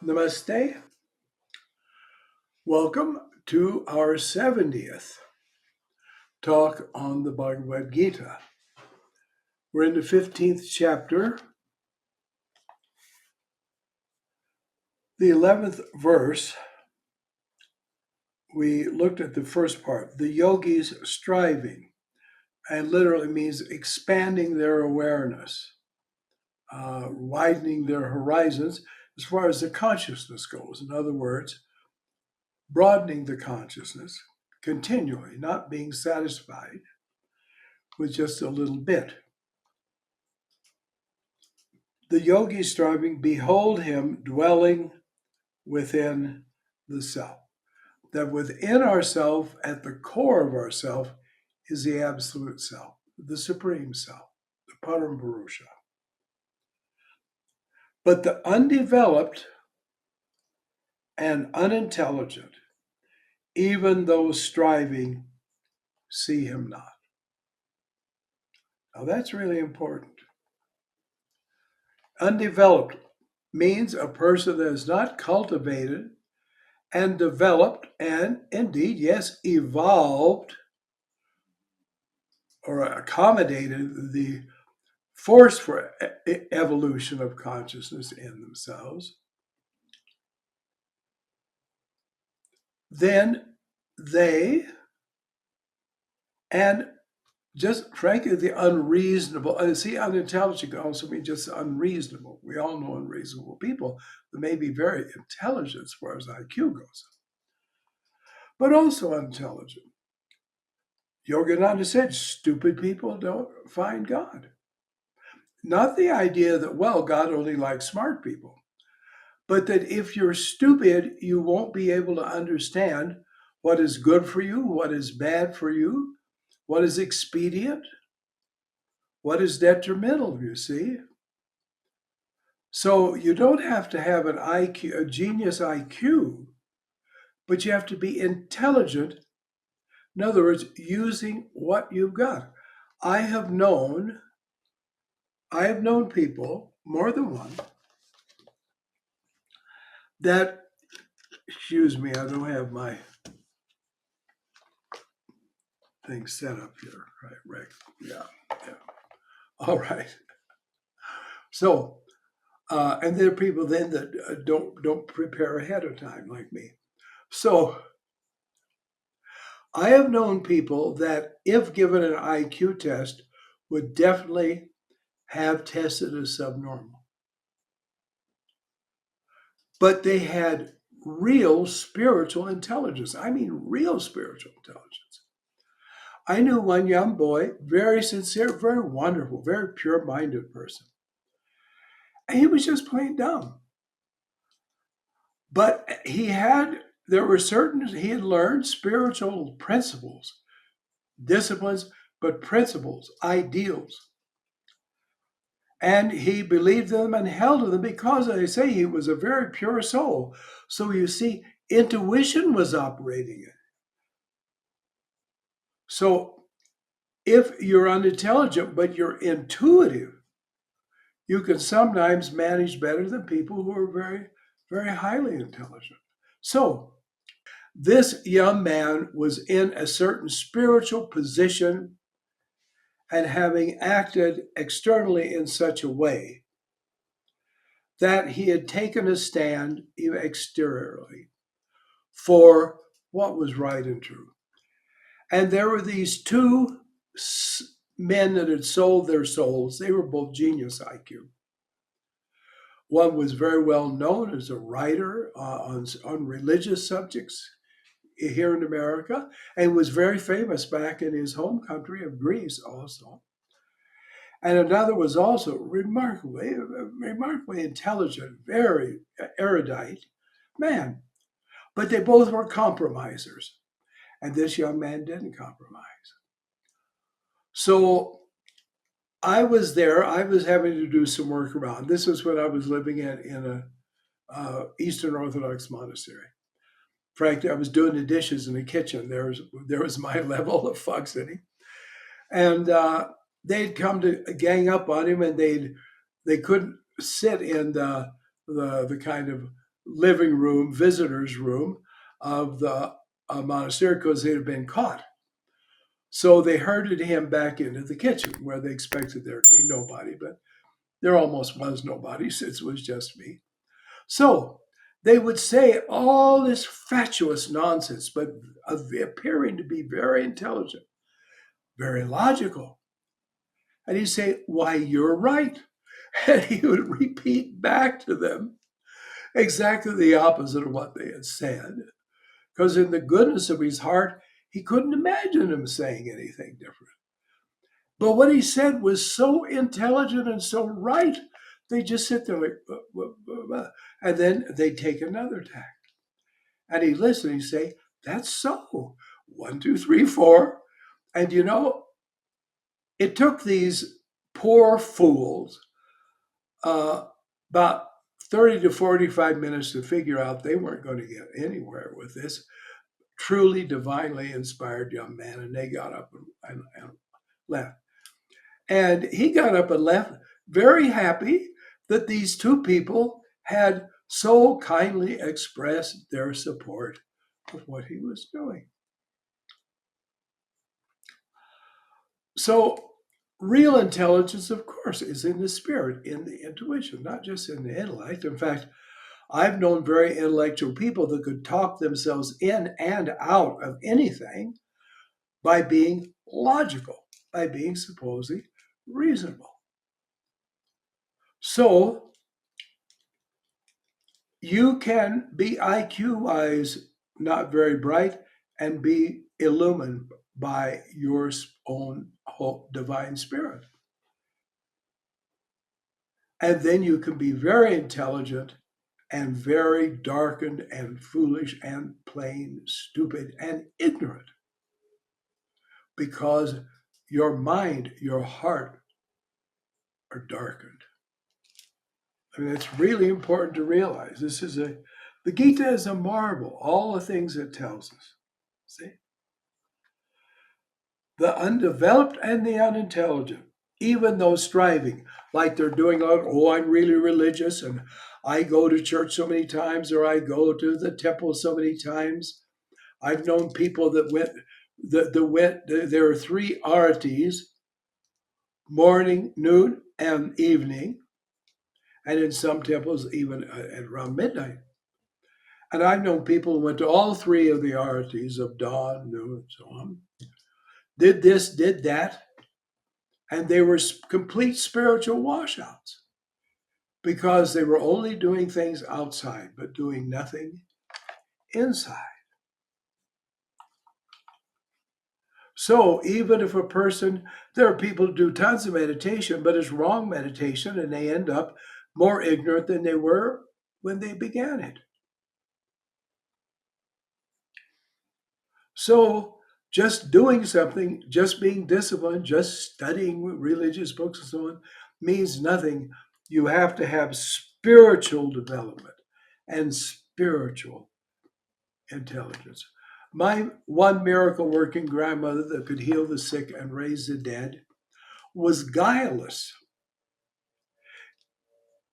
Namaste. Welcome to our 70th talk on the Bhagavad Gita. We're in the 15th chapter, the 11th verse. We looked at the first part, the yogis striving, and literally means expanding their awareness, widening their horizons as far as the consciousness goes. In other words, broadening the consciousness continually, not being satisfied with just a little bit. The yogi striving, behold him dwelling within the self. That within ourself, at the core of ourself, is the absolute self, the supreme self, the Param Purusha. But the undeveloped and unintelligent, even those striving, see him not. Now that's really important. Undeveloped means a person that is not cultivated and developed and indeed, yes, evolved or accommodated the force for evolution of consciousness in themselves. Then they, and just frankly, the unreasonable, see, unintelligent can also mean just unreasonable. We all know unreasonable people that may be very intelligent as far as IQ goes, but also unintelligent. Yogananda said, stupid people don't find God. Not the idea that, well, God only likes smart people, but that if you're stupid, you won't be able to understand what is good for you, what is bad for you, what is expedient, what is detrimental, you see. So you don't have to have an IQ, a genius IQ, but you have to be intelligent. In other words, using what you've got. I have known people, more than one, that, excuse me, I don't have my thing set up here. Right. Yeah. All right. So, and there are people then that don't prepare ahead of time like me. So I have known people that, if given an IQ test, would definitely have tested as subnormal. But they had real spiritual intelligence. I mean, real spiritual intelligence. I knew one young boy, very sincere, very wonderful, very pure-minded person. And he was just plain dumb. But he had learned spiritual principles, disciplines, but principles, ideals. And he believed them and held to them because, as I say, he was a very pure soul. So you see, intuition was operating it. So if you're unintelligent, but you're intuitive, you can sometimes manage better than people who are very, very highly intelligent. So this young man was in a certain spiritual position and having acted externally in such a way that he had taken a stand exteriorly for what was right and true. And there were these two men that had sold their souls. They were both genius IQ. One was very well known as a writer on religious subjects here in America, and was very famous back in his home country of Greece also. And another was also remarkably intelligent, very erudite man. But they both were compromisers. And this young man didn't compromise. So I was there. I was having to do some work around. This was when I was living in a Eastern Orthodox monastery. Frankly, I was doing the dishes in the kitchen. There was my level of fuxity. And they'd come to gang up on him, and they couldn't sit in the kind of living room, visitors' room of the monastery because they had been caught. So they herded him back into the kitchen where they expected there to be nobody, but there almost was nobody since it was just me. So they would say all this fatuous nonsense, but appearing to be very intelligent, very logical. And he'd say, "Why, you're right." And he would repeat back to them exactly the opposite of what they had said. Because in the goodness of his heart, he couldn't imagine him saying anything different. But what he said was so intelligent and so right, they just sit there like, and then they'd take another tack. And he'd listen and he'd say, "That's so. 1, 2, 3, 4." And it took these poor fools about 30 to 45 minutes to figure out they weren't going to get anywhere with this truly divinely inspired young man. And they got up and left. And he got up and left very happy that these two people had so kindly expressed their support of what he was doing. So, real intelligence, of course, is in the spirit, in the intuition, not just in the intellect. In fact, I've known very intellectual people that could talk themselves in and out of anything by being logical, by being supposedly reasonable. So, you can be IQ wise, not very bright, and be illumined by your own divine spirit. And then you can be very intelligent and very darkened and foolish and plain stupid and ignorant because your mind, your heart are darkened. I mean, it's really important to realize the Gita is a marvel, all the things it tells us. See? The undeveloped and the unintelligent, even those striving, like they're doing, I'm really religious and I go to church so many times or I go to the temple so many times. I've known people that there are 3 aratis, morning, noon, and evening, and in some temples even at around midnight. And I've known people who went to all 3 of the aratis of dawn, noon, and so on, did this, did that, and they were complete spiritual washouts because they were only doing things outside but doing nothing inside. So even if a person, there are people who do tons of meditation, but it's wrong meditation, and they end up more ignorant than they were when they began it. So just doing something, just being disciplined, just studying religious books and so on means nothing. You have to have spiritual development and spiritual intelligence. My one miracle working grandmother that could heal the sick and raise the dead was guileless.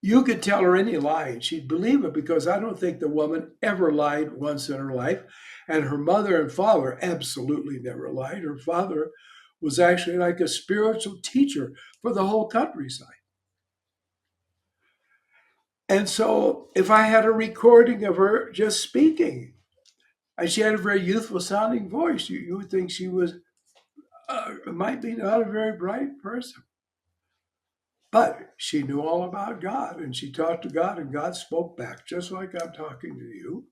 You could tell her any lie and she'd believe it because I don't think the woman ever lied once in her life. And her mother and father absolutely never lied. Her father was actually like a spiritual teacher for the whole countryside. And so if I had a recording of her just speaking, and she had a very youthful sounding voice, you would think she was, might be not a very bright person. But she knew all about God and she talked to God and God spoke back, just like I'm talking to you.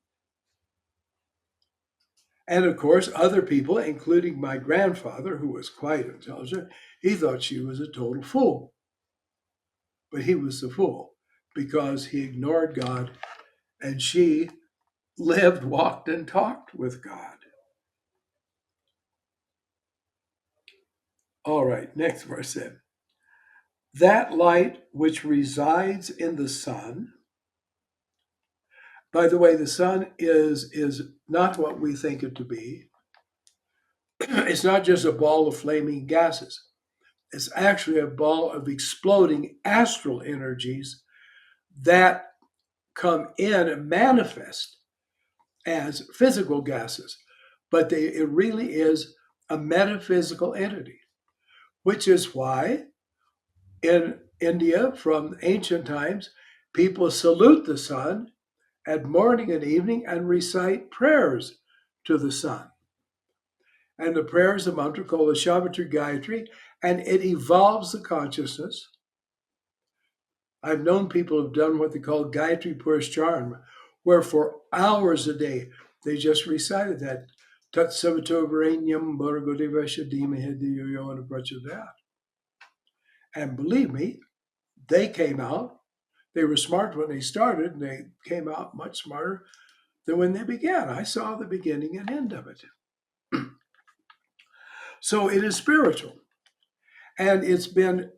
And of course, other people, including my grandfather, who was quite intelligent, he thought she was a total fool. But he was the fool because he ignored God and she lived, walked, and talked with God. All right, next verse then. That light which resides in the sun. By the way, the sun is not what we think it to be. It's not just a ball of flaming gases. It's actually a ball of exploding astral energies that come in and manifest as physical gases, but it really is a metaphysical entity, which is why in India from ancient times, people salute the sun at morning and evening and recite prayers to the sun. And the prayer is a mantra called the Savitri Gayatri, and it evolves the consciousness. I've known people who've done what they call Gayatri Puruscharan, where for hours a day they just recited that Tat Savato Varenyam Bhargodevasha Dhimahi Dhiyo Yo Na Prachodayat. And believe me, they came out. They were smart when they started, and they came out much smarter than when they began. I saw the beginning and end of it. So it is spiritual. And it's been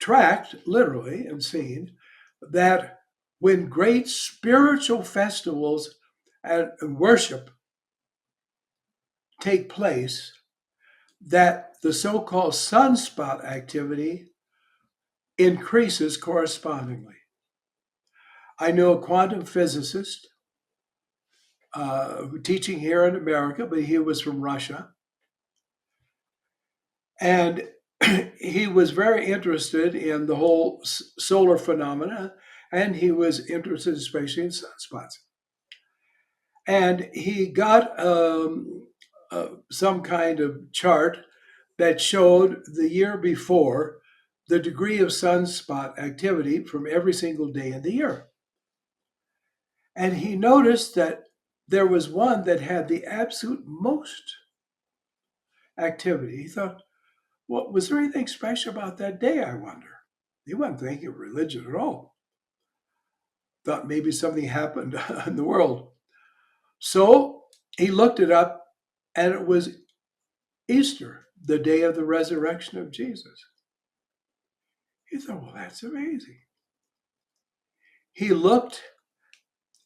tracked, literally, and seen that when great spiritual festivals and worship take place, that the so-called sunspot activity increases correspondingly. I know a quantum physicist teaching here in America, but he was from Russia. And he was very interested in the whole solar phenomena, and he was interested especially in sunspots. And he got some kind of chart that showed the year before the degree of sunspot activity from every single day in the year. And he noticed that there was one that had the absolute most activity. He thought, well, was there anything special about that day, I wonder? He wasn't thinking of religion at all. Thought maybe something happened in the world. So he looked it up, and it was Easter, the day of the resurrection of Jesus. He thought, well, that's amazing. He looked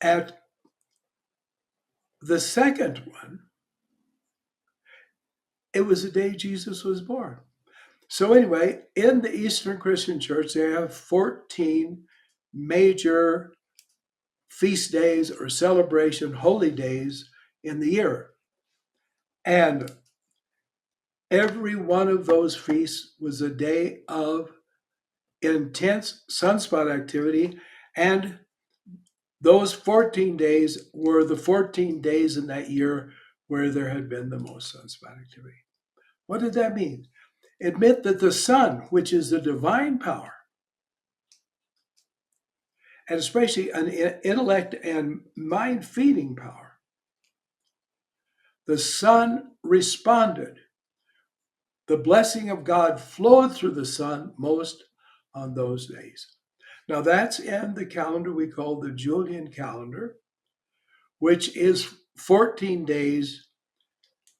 at the second one. It was the day Jesus was born. So anyway, in the Eastern Christian Church, they have 14 major feast days or celebration holy days in the year. And every one of those feasts was a day of intense sunspot activity, and those 14 days were the 14 days in that year where there had been the most sunspot activity. What did that mean? It meant that the sun, which is the divine power, and especially an intellect and mind-feeding power, the sun responded. The blessing of God flowed through the sun most on those days. Now that's in the calendar we call the Julian calendar, which is 14 days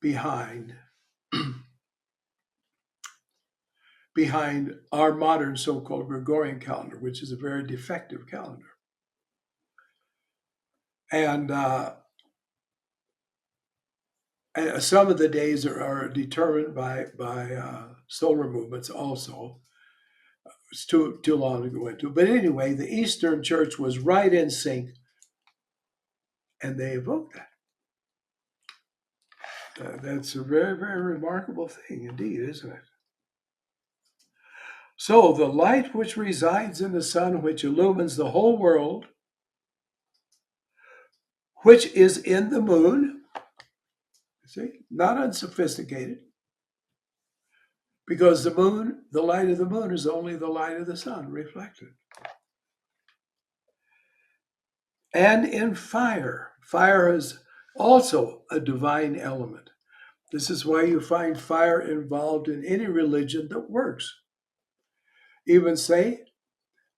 behind our modern so-called Gregorian calendar, which is a very defective calendar. And some of the days are determined by solar movements also. It's too long to go into. But anyway, the Eastern Church was right in sync, and they evoked that. That's a very, very remarkable thing indeed, isn't it? So the light which resides in the sun, which illumines the whole world, which is in the moon, see, not unsophisticated, because the moon, the light of the moon is only the light of the sun reflected. And in fire, fire is also a divine element. This is why you find fire involved in any religion that works. Even say,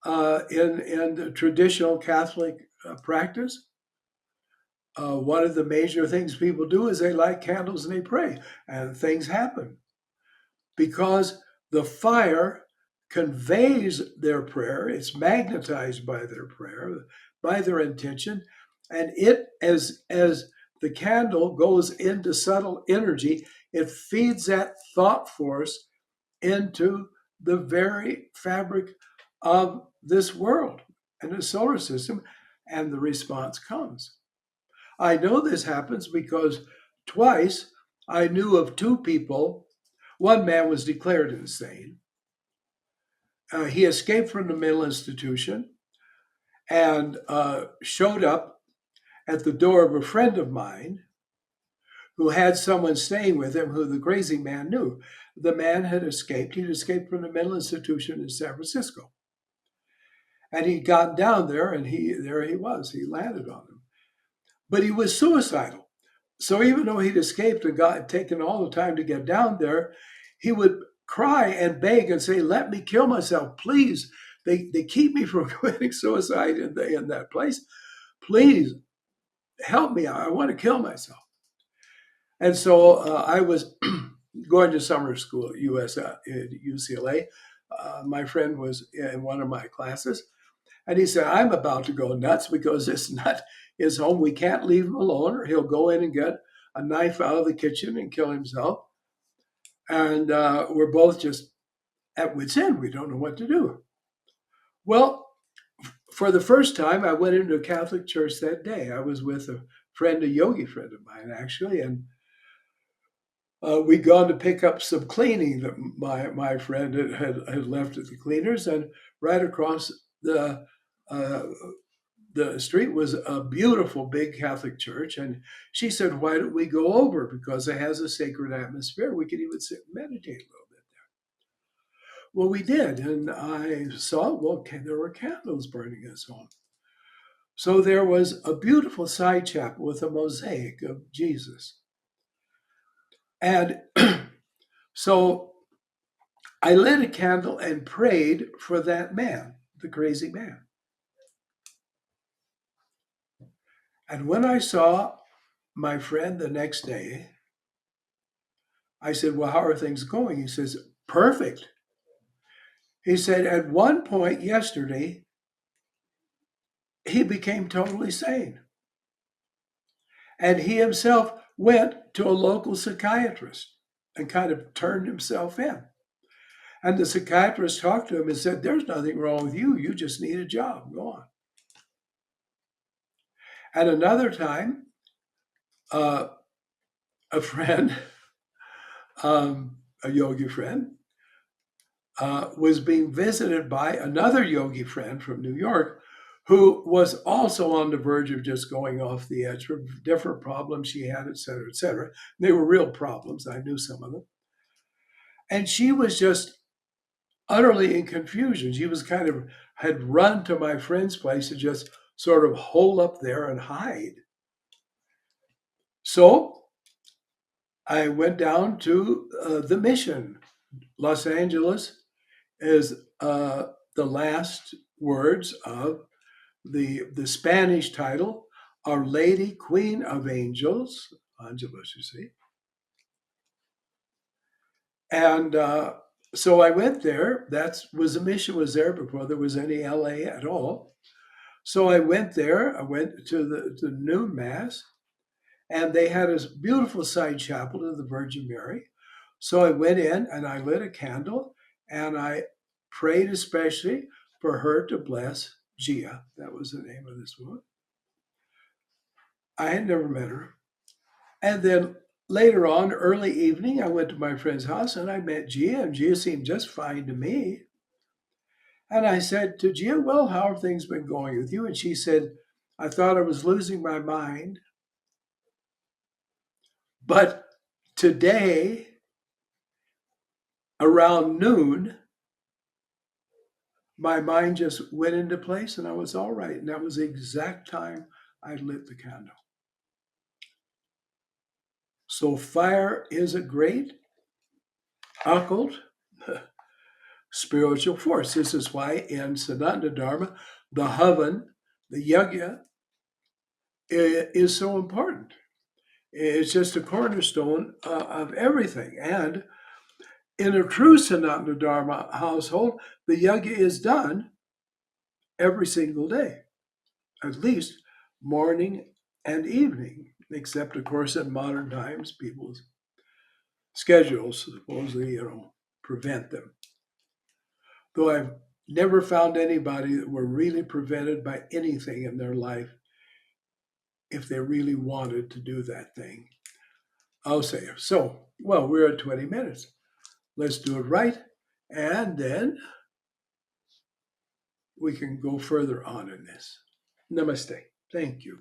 in the traditional Catholic practice, one of the major things people do is they light candles and they pray, and things happen because the fire conveys their prayer. It's magnetized by their prayer, by their intention, and it, as the candle goes into subtle energy, it feeds that thought force into the very fabric of this world. and the solar system, and the response comes. I know this happens because twice I knew of two people. One man was declared insane. He escaped from the mental institution and showed up at the door of a friend of mine who had someone staying with him who the crazy man knew. The man had escaped. He'd escaped from the mental institution in San Francisco. And he'd gotten down there, and there he was. He landed on him. But he was suicidal. So even though he'd escaped and got taken all the time to get down there, he would cry and beg and say, "Let me kill myself, please. They keep me from committing suicide in that place. Please help me. I want to kill myself." And so I was going to summer school at UCLA. My friend was in one of my classes, and he said, "I'm about to go nuts because this nut is home. We can't leave him alone, or he'll go in and get a knife out of the kitchen and kill himself." And we're both just at wit's end. We don't know what to do. Well, for the first time, I went into a Catholic church that day. I was with a friend, a yogi friend of mine, actually, and we'd gone to pick up some cleaning that my friend had left at the cleaners, and right across uh, the street was a beautiful big Catholic church. And she said, "Why don't we go over? Because it has a sacred atmosphere. We could even sit and meditate a little bit." Well, we did, and I saw, well, there were candles burning in his home. So there was a beautiful side chapel with a mosaic of Jesus. And so I lit a candle and prayed for that man, the crazy man. And when I saw my friend the next day, I said, "Well, how are things going?" He says, "Perfect." He said, "At one point yesterday, he became totally sane. And he himself went to a local psychiatrist and kind of turned himself in. And the psychiatrist talked to him and said, 'There's nothing wrong with you. You just need a job. Go on.'" And another time, uh, a friend, a yogi friend, was being visited by another yogi friend from New York who was also on the verge of just going off the edge for different problems she had, et cetera, et cetera. They were real problems. I knew some of them. And she was just utterly in confusion. She was kind of had run to my friend's place to just sort of hole up there and hide. So I went down to the mission. Los Angeles is the last words of the Spanish title, Our Lady, Queen of Angels, Angelus, you see. And so I went there. That was the mission was there before there was any LA at all. So I went there. I went to the noon mass, and they had a beautiful side chapel to the Virgin Mary. So I went in and I lit a candle, and I prayed especially for her to bless Gia. That was the name of this woman. I had never met her. And then later on, early evening, I went to my friend's house and I met Gia, and Gia seemed just fine to me. And I said to Gia, "Well, how have things been going with you?" And she said, "I thought I was losing my mind. But today, around noon, my mind just went into place and I was all right." And that was the exact time I lit the candle. So fire is a great occult spiritual force. This is why in Sanatana Dharma, the Havan, the Yajna, is so important. It's just a cornerstone of everything. And in a true Sanatana Dharma household, the Yajna is done every single day, at least morning and evening, except, of course, in modern times, people's schedules supposedly, prevent them. Though Never found anybody that were really prevented by anything in their life if they really wanted to do that thing. I'll say so. Well, we're at 20 minutes. Let's do it right, and then we can go further on in this. Namaste. Thank you.